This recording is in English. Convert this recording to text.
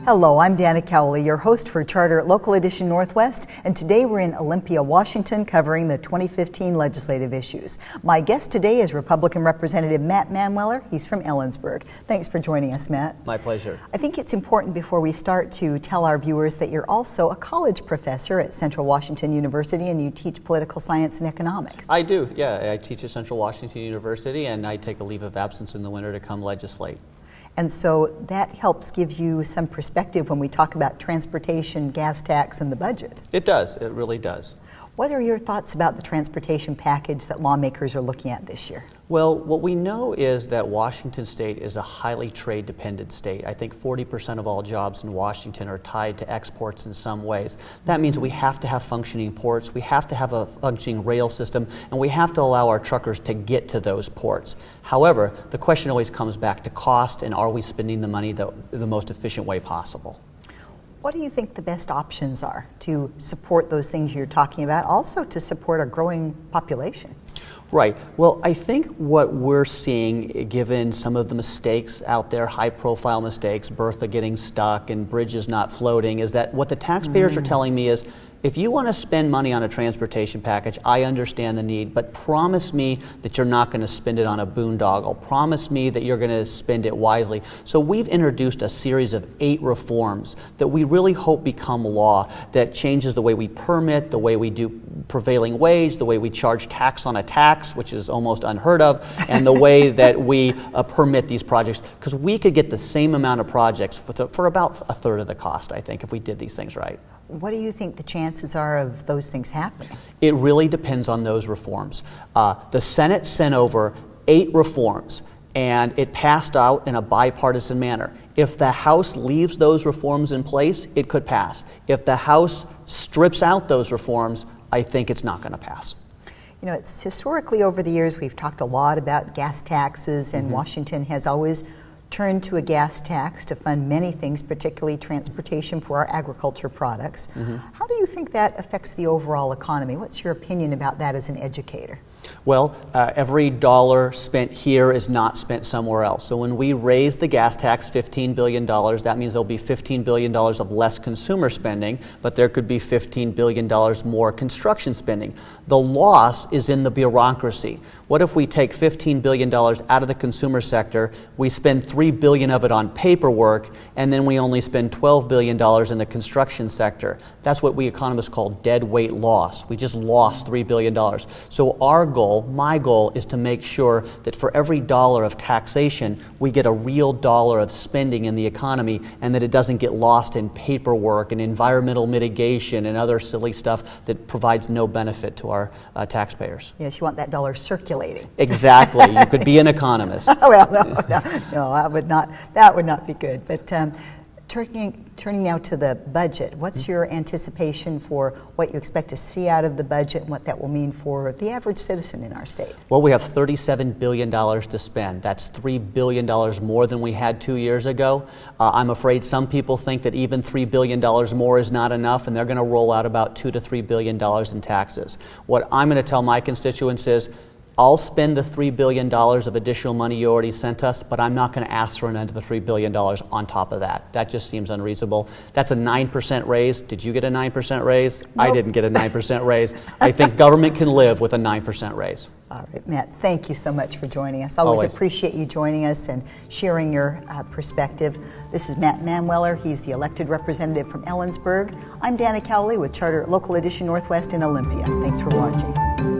Hello, I'm Dana Cowley, your host for Charter Local Edition Northwest, and today we're in Olympia, Washington, covering the 2015 legislative issues. My guest today is Republican Representative Matt Manweller. He's from Ellensburg. Thanks for joining us, Matt. My pleasure. I think it's important before we start to tell our viewers that you're also a college professor at Central Washington University, and you teach political science and economics. I do, yeah. I teach at Central Washington University, and I take a leave of absence in the winter to come legislate. And so that helps give you some perspective when we talk about transportation, gas tax, and the budget. It does. It really does. What are your thoughts about the transportation package that lawmakers are looking at this year? Well, what we know is that Washington State is a highly trade-dependent state. I think 40% of all jobs in Washington are tied to exports in some ways. That means we have to have functioning ports, we have to have a functioning rail system, and we have to allow our truckers to get to those ports. However, the question always comes back to cost, and are we spending the money the most efficient way possible? What do you think the best options are to support those things you're talking about, also to support a growing population? Right. Well, I think what we're seeing, given some of the mistakes out there, high-profile mistakes, Bertha getting stuck and bridges not floating, is that what the taxpayers are telling me is, if you want to spend money on a transportation package, I understand the need, but promise me that you're not going to spend it on a boondoggle. Promise me that you're going to spend it wisely. So we've introduced a series of 8 reforms that we really hope become law, that changes the way we permit, the way we do prevailing wage, the way we charge tax on a tax, which is almost unheard of, and the way that we permit these projects, because we could get the same amount of projects for about a third of the cost, I think, if we did these things right. What do you think the chances are of those things happening? It really depends on those reforms. The Senate sent over 8 reforms, and it passed out in a bipartisan manner. If the House leaves those reforms in place, it could pass. If the House strips out those reforms, I think it's not going to pass. You know, it's historically over the years we've talked a lot about gas taxes, and Washington has always turned to a gas tax to fund many things, particularly transportation for our agriculture products. How do you think that affects the overall economy? What's your opinion about that as an educator? Well, every dollar spent here is not spent somewhere else. So when we raise the gas tax $15 billion, that means there'll be $15 billion of less consumer spending, but there could be $15 billion more construction spending. The loss is in the bureaucracy. What if we take $15 billion out of the consumer sector, we spend $3 billion of it on paperwork, and then we only spend $12 billion in the construction sector? That's what we economists call dead weight loss. We just lost $3 billion. So our goal, my goal, is to make sure that for every dollar of taxation, we get a real dollar of spending in the economy, and that it doesn't get lost in paperwork and environmental mitigation and other silly stuff that provides no benefit to our taxpayers. Yes, you want that dollar circulating. Exactly. You could be an economist. Well, no, that would not be good. But turning now to the budget, what's your anticipation for what you expect to see out of the budget and what that will mean for the average citizen in our state? Well, we have $37 billion to spend. That's $3 billion more than we had 2 years ago. I'm afraid some people think that even $3 billion more is not enough, and they're going to roll out about $2 to $3 billion in taxes. What I'm going to tell my constituents is, I'll spend the $3 billion of additional money you already sent us, but I'm not going to ask for another $3 billion on top of that. That just seems unreasonable. That's a 9% raise. Did you get a 9% raise? Nope. I didn't get a 9% raise. I think government can live with a 9% raise. All right, Matt, thank you so much for joining us. Always appreciate you joining us and sharing your perspective. This is Matt Manweller. He's the elected representative from Ellensburg. I'm Dana Cowley with Charter Local Edition Northwest in Olympia. Thanks for watching.